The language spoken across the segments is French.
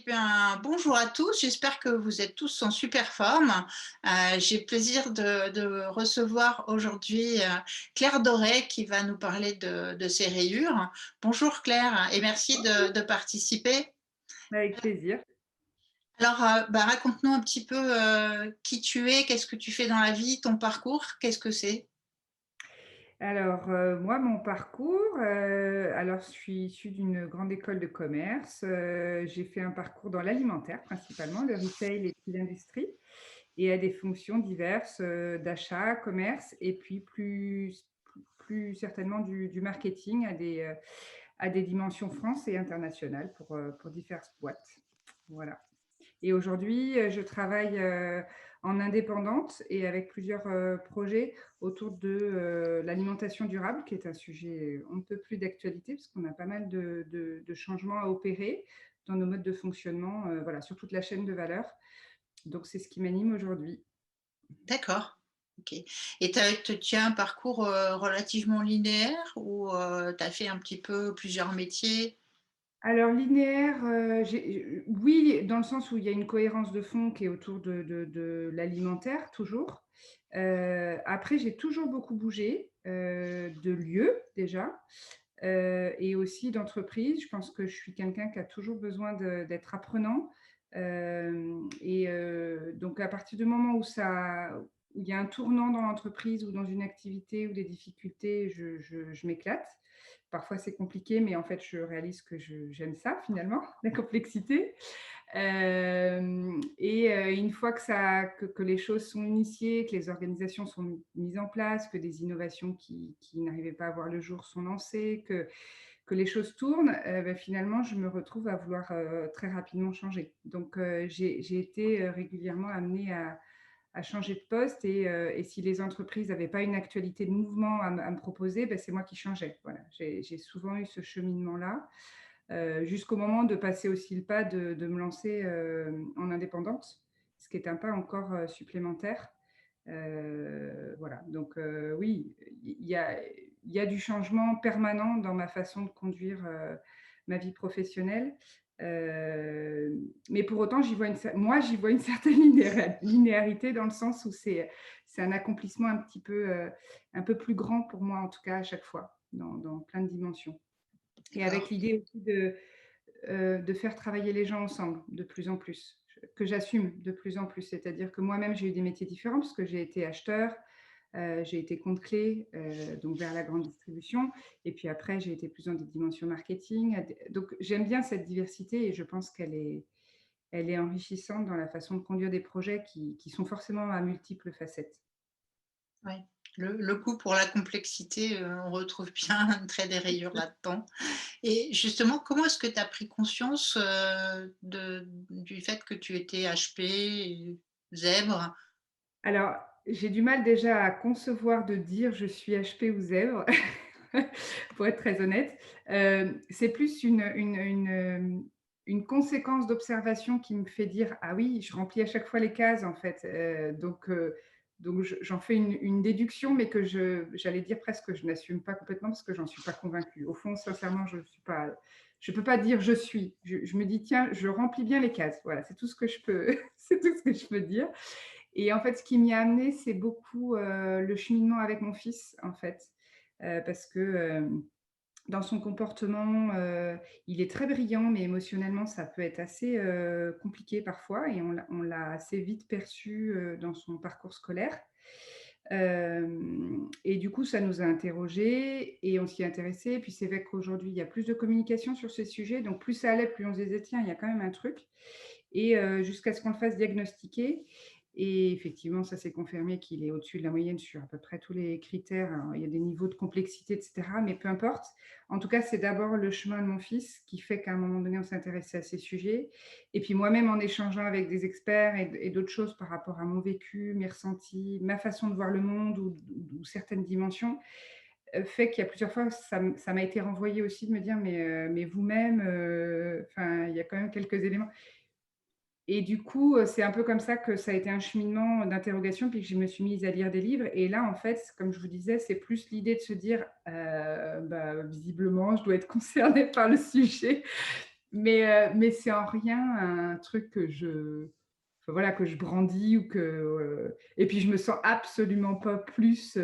bien, bonjour à tous. J'espère que vous êtes tous en super forme. J'ai plaisir de recevoir aujourd'hui Claire Doré qui va nous parler de ses rayures. Bonjour Claire et merci de participer. Avec plaisir. Alors, raconte-nous un petit peu qui tu es, qu'est-ce que tu fais dans la vie, ton parcours, qu'est-ce que c'est? Alors, moi, mon parcours, alors je suis issue d'une grande école de commerce. J'ai fait un parcours dans l'alimentaire principalement, le retail et puis l'industrie et à des fonctions diverses, d'achat, commerce et puis plus certainement du marketing à des dimensions France et internationales pour diverses boîtes. Voilà. Et aujourd'hui, je travaille, en indépendante et avec plusieurs, projets autour de, l'alimentation durable, qui est un sujet on ne peut plus d'actualité, parce qu'on a pas mal de changements à opérer dans nos modes de fonctionnement, voilà, sur toute la chaîne de valeur. Donc c'est ce qui m'anime aujourd'hui. D'accord. Ok. Et tu as un parcours relativement linéaire ou tu as fait un petit peu plusieurs métiers? Alors linéaire, oui, dans le sens où il y a une cohérence de fond qui est autour de l'alimentaire, toujours. Après, j'ai toujours beaucoup bougé, de lieu déjà, et aussi d'entreprise. Je pense que je suis quelqu'un qui a toujours besoin d'être apprenant. Donc à partir du moment où il y a un tournant dans l'entreprise ou dans une activité ou des difficultés, je m'éclate. Parfois, c'est compliqué, mais en fait, je réalise que j'aime ça finalement, la complexité. Une fois que les choses sont initiées, que les organisations sont mises en place, que des innovations qui n'arrivaient pas à voir le jour sont lancées, que les choses tournent, finalement, je me retrouve à vouloir très rapidement changer. Donc, j'ai été régulièrement amenée à changer de poste et si les entreprises n'avaient pas une actualité de mouvement à me proposer, c'est moi qui changeais. Voilà, j'ai souvent eu ce cheminement-là, jusqu'au moment de passer aussi le pas de me lancer en indépendante, ce qui est un pas encore supplémentaire. Voilà, donc oui, il y a du changement permanent dans ma façon de conduire ma vie professionnelle. Mais pour autant, j'y vois une certaine linéarité dans le sens où c'est un accomplissement un peu plus grand pour moi, en tout cas, à chaque fois, dans plein de dimensions. Et avec D'accord. l'idée aussi de faire travailler les gens ensemble de plus en plus, que j'assume de plus en plus. C'est-à-dire que moi-même, j'ai eu des métiers différents parce que j'ai été acheteur, j'ai été compte clé, donc vers la grande distribution. Et puis après, j'ai été plus dans des dimensions marketing. Donc j'aime bien cette diversité et je pense elle est enrichissante dans la façon de conduire des projets qui sont forcément à multiples facettes. Ouais. Le coup pour la complexité, on retrouve bien un trait des rayures là-dedans. Et justement, comment est-ce que tu as pris conscience, du fait que tu étais HP et zèbre? Alors, j'ai du mal déjà à concevoir de dire je suis HP ou zèbre, pour être très honnête. C'est plus une conséquence d'observation qui me fait dire: «Ah oui, je remplis à chaque fois les cases en fait». Donc j'en fais une déduction, mais que j'allais dire presque que je n'assume pas complètement parce que j'en suis pas convaincue. Au fond, sincèrement, je peux pas dire: «Je suis». Je me dis: «Tiens, je remplis bien les cases». Voilà, c'est tout ce que je peux c'est tout ce que je peux dire. Et en fait, ce qui m'y a amené, c'est beaucoup, le cheminement avec mon fils, en fait, parce que, dans son comportement, il est très brillant, mais émotionnellement, ça peut être assez, compliqué parfois et on l'a assez vite perçu, dans son parcours scolaire. Et du coup, ça nous a interrogés et on s'y est intéressés. Et puis c'est vrai qu'aujourd'hui, il y a plus de communication sur ces sujets, donc plus ça allait, plus on se disait: «Tiens, il y a quand même un truc». Et jusqu'à ce qu'on le fasse diagnostiquer et effectivement, ça s'est confirmé qu'il est au-dessus de la moyenne sur à peu près tous les critères. Alors, il y a des niveaux de complexité et cetera, mais peu importe. En tout cas, c'est d'abord le chemin de mon fils qui fait qu'à un moment donné, on s'est intéressé à ces sujets et puis moi-même en échangeant avec des experts et d'autres choses par rapport à mon vécu, mes ressentis, ma façon de voir le monde ou certaines dimensions, fait qu'il y a plusieurs fois, ça m'a été renvoyé aussi de me dire: mais vous-même, enfin, il y a quand même quelques éléments». Et du coup, c'est un peu comme ça que ça a été un cheminement d'interrogation, puis que je me suis mise à lire des livres et là, en fait, comme je vous disais, c'est plus l'idée de se dire: visiblement, je dois être concernée par le sujet». mais c'est en rien un truc que enfin, voilà, que je brandis ou et puis je me sens absolument pas plus,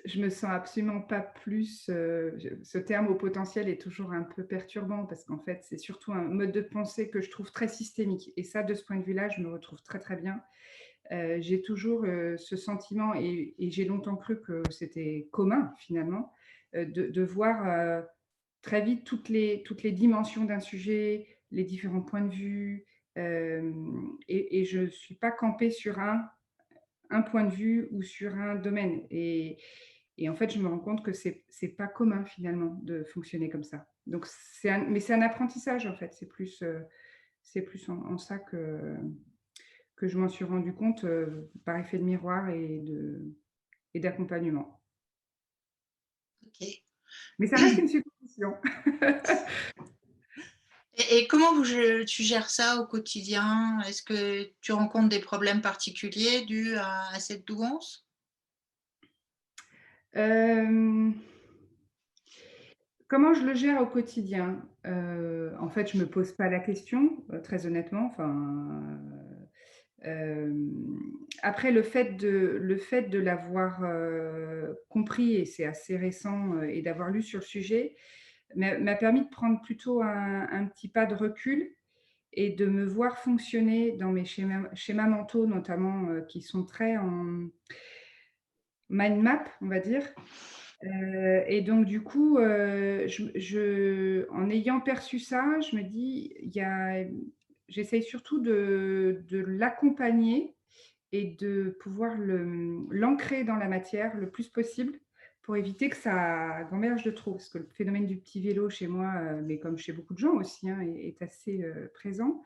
je me sens absolument pas plus, ce terme au potentiel est toujours un peu perturbant parce qu'en fait, c'est surtout un mode de pensée que je trouve très systémique et ça, de ce point de vue-là, je me retrouve très, très bien. J'ai toujours, ce sentiment et j'ai longtemps cru que c'était commun finalement, de voir, très vite toutes les dimensions d'un sujet, les différents points de vue, et je ne suis pas campée sur un point de vue ou sur un domaine et en fait, je me rends compte que c'est pas commun finalement de fonctionner comme ça. Donc c'est un apprentissage en fait, c'est plus en ça que je m'en suis rendu compte, par effet de miroir et d'accompagnement. OK. Mais ça reste une supposition. Et comment tu gères ça au quotidien? Est-ce que tu rencontres des problèmes particuliers dus à cette douance? Hem, Comment je le gère au quotidien? En fait, je me pose pas la question, très honnêtement, enfin, après le fait de l'avoir, compris et c'est assez récent, et d'avoir lu sur le sujet, m'a permis de prendre plutôt un petit pas de recul et de me voir fonctionner dans mes schémas mentaux notamment, qui sont très en mind map, on va dire. Et donc du coup, en ayant perçu ça, je me dis: «Il y a» j'essaye surtout de l'accompagner et de pouvoir l'ancrer dans la matière le plus possible pour éviter que ça gamberge de trop. Parce que le phénomène du petit vélo chez moi, mais comme chez beaucoup de gens aussi, hein, est assez, présent.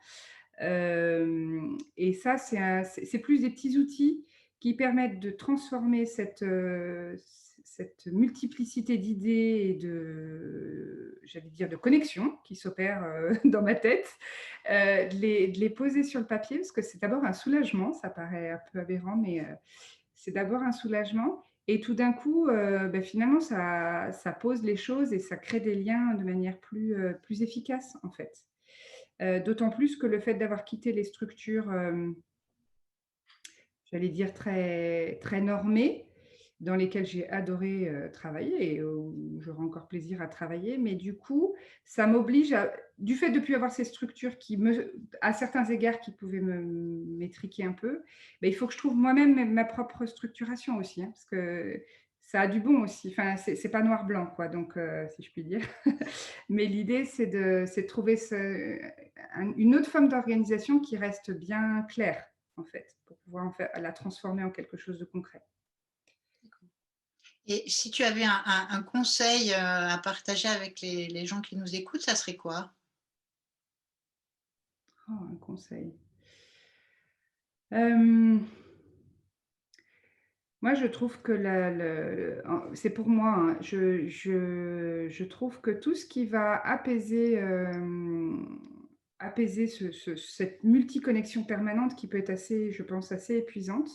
Et ça, c'est plus des petits outils qui permettent de transformer cette multiplicité d'idées et j'allais dire, de connexions qui s'opèrent, dans ma tête, de les poser sur le papier parce que c'est d'abord un soulagement, ça paraît un peu aberrant, mais c'est d'abord un soulagement et tout d'un coup, finalement ça pose les choses et ça crée des liens de manière plus efficace, en fait. D'autant plus que le fait d'avoir quitté les structures, j'allais dire très très normées, dans lesquelles j'ai adoré, travailler et où j'aurai encore plaisir à travailler. Mais du coup, ça m'oblige du fait de ne plus avoir ces structures à certains égards, qui pouvaient m'étriquer un peu, il faut que je trouve moi-même ma propre structuration aussi, hein, parce que ça a du bon aussi. Enfin, c'est pas noir-blanc, quoi, donc si je puis dire. Mais l'idée, c'est de trouver une autre forme d'organisation qui reste bien claire, en fait, pour pouvoir la transformer en quelque chose de concret. Et si tu avais un conseil, à partager avec les gens qui nous écoutent, ça serait quoi? Oh, un conseil. Hem, Moi, je trouve que c'est pour moi, hein, je trouve que tout ce qui va apaiser cette multiconnexion permanente qui peut être assez, je pense, assez épuisante.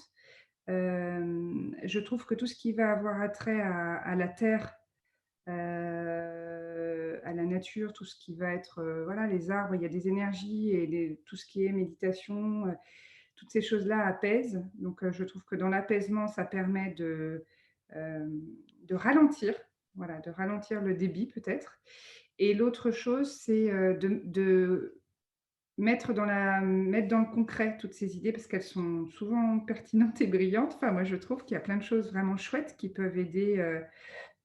Je trouve que tout ce qui va avoir attrait à la terre, à la nature, tout ce qui va être, voilà, les arbres, il y a des énergies et tout ce qui est méditation, toutes ces choses-là apaisent. Donc, je trouve que dans l'apaisement, ça permet de ralentir, voilà, de ralentir le débit peut-être. Et l'autre chose, c'est, de mettre dans le concret toutes ces idées parce qu'elles sont souvent pertinentes et brillantes. Enfin, moi, je trouve qu'il y a plein de choses vraiment chouettes qui peuvent aider,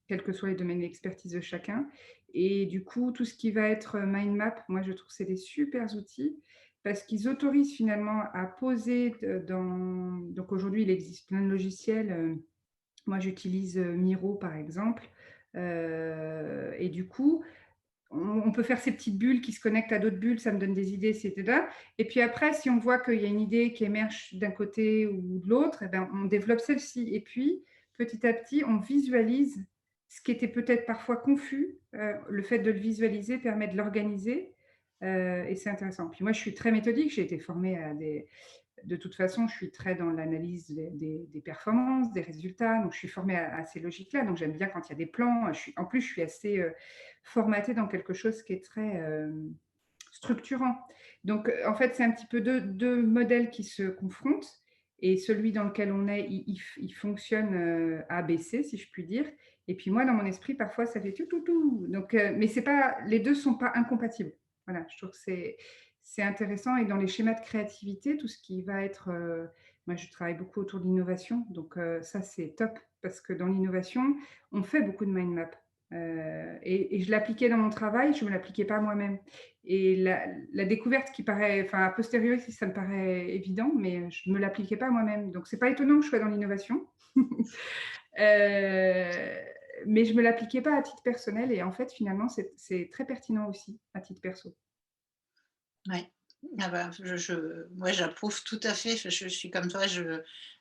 quels que soient les domaines d'expertise de chacun. Et du coup, tout ce qui va être mind map, moi, je trouve que c'est des super outils parce qu'ils autorisent finalement à poser donc aujourd'hui, il existe plein de logiciels. Moi, j'utilise Miro, par exemple. Et du coup, on peut faire ces petites bulles qui se connectent à d'autres bulles, ça me donne des idées, etc. Et puis après, si on voit qu'il y a une idée qui émerge d'un côté ou de l'autre, eh ben, on développe celle-ci. Et puis, petit à petit, on visualise ce qui était peut-être parfois confus. Le fait de le visualiser permet de l'organiser et c'est intéressant. Puis moi, je suis très méthodique, j'ai été formée de toute façon, je suis très dans l'analyse des performances, des résultats. Donc, je suis formée à ces logiques-là. Donc, j'aime bien quand il y a des plans. En plus, je suis assez formatée dans quelque chose qui est très structurant. Donc, en fait, c'est un petit peu deux modèles qui se confrontent. Et celui dans lequel on est, il fonctionne ABC, si je puis dire. Et puis moi, dans mon esprit, parfois, ça fait tout, tout, tout. Donc, mais c'est pas, les deux ne sont pas incompatibles. Voilà, je trouve que c'est intéressant. Et dans les schémas de créativité, tout ce qui va être... moi, je travaille beaucoup autour de l'innovation. Donc, ça, c'est top. Parce que dans l'innovation, on fait beaucoup de mind map. Et je l'appliquais dans mon travail, je ne me l'appliquais pas moi-même. Et la découverte qui paraît, enfin, a posteriori, ça me paraît évident, mais je ne me l'appliquais pas moi-même. Donc, ce n'est pas étonnant que je sois dans l'innovation. Mais je ne me l'appliquais pas à titre personnel. Et en fait, finalement, c'est très pertinent aussi à titre perso. Oui. Ah bah, moi, j'approuve tout à fait. Je suis comme toi,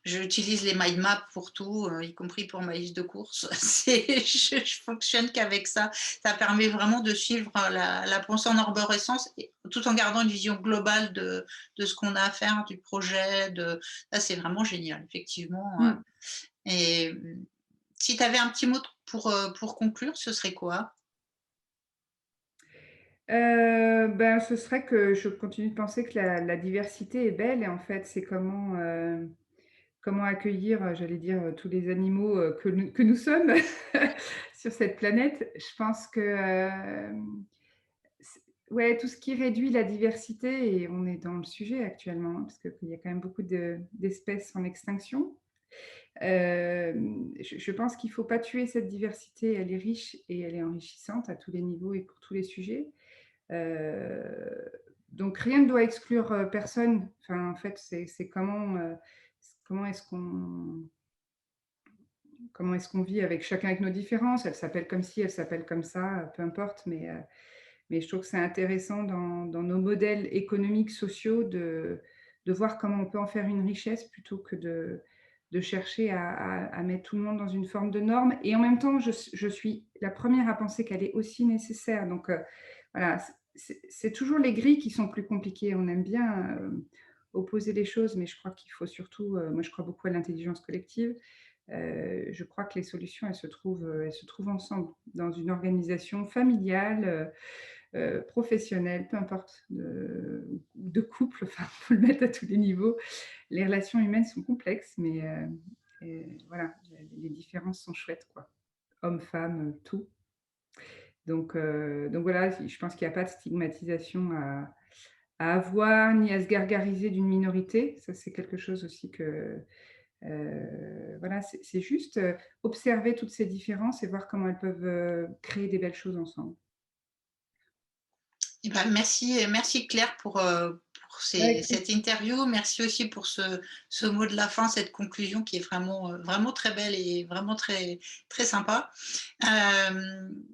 j'utilise les mind maps pour tout, y compris pour ma liste de courses. Je fonctionne qu'avec ça. Ça permet vraiment de suivre la pensée en arborescence, tout en gardant une vision globale de ce qu'on a à faire, du projet. Ça, c'est vraiment génial, effectivement. Mm. Et si tu avais un petit mot pour conclure, ce serait quoi? Ben, ce serait que je continue de penser que la diversité est belle et en fait, c'est comment accueillir, j'allais dire, tous les animaux que nous sommes sur cette planète. Je pense que ouais, tout ce qui réduit la diversité, et on est dans le sujet actuellement, hein, parce qu'il y a quand même beaucoup d'espèces en extinction. Je pense qu'il ne faut pas tuer cette diversité. Elle est riche et elle est enrichissante à tous les niveaux et pour tous les sujets. Euh, donc rien ne doit exclure personne. Enfin, en fait, c'est comment est-ce qu'on vit avec chacun avec nos différences. Elle s'appelle comme ci, elle s'appelle comme ça, peu importe. Mais je trouve que c'est intéressant dans nos modèles économiques, sociaux, de voir comment on peut en faire une richesse plutôt que de chercher à mettre tout le monde dans une forme de norme. Et en même temps, je suis la première à penser qu'elle est aussi nécessaire. Donc voilà, c'est toujours les grilles qui sont plus compliquées. On aime bien opposer les choses, mais je crois qu'il faut surtout, moi je crois beaucoup à l'intelligence collective. Je crois que les solutions, elles se trouvent ensemble dans une organisation familiale, professionnelle, peu importe, de couple, enfin, il faut le mettre à tous les niveaux. Les relations humaines sont complexes, mais voilà, les différences sont chouettes, quoi. Hommes, femmes, tout. Donc voilà, je pense qu'il n'y a pas de stigmatisation à avoir, ni à se gargariser d'une minorité. Ça, c'est quelque chose aussi que... voilà, c'est juste observer toutes ces différences et voir comment elles peuvent créer des belles choses ensemble. Eh ben, merci Claire pour cette interview. Merci aussi pour ce mot de la fin, cette conclusion qui est vraiment très belle et vraiment très, très sympa.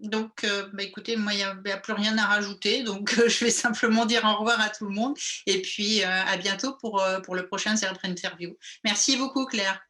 Donc, bah, écoutez, moi, il n'y a plus rien à rajouter. Donc, je vais simplement dire au revoir à tout le monde. Et puis, à bientôt pour le prochain interview. Merci beaucoup, Claire.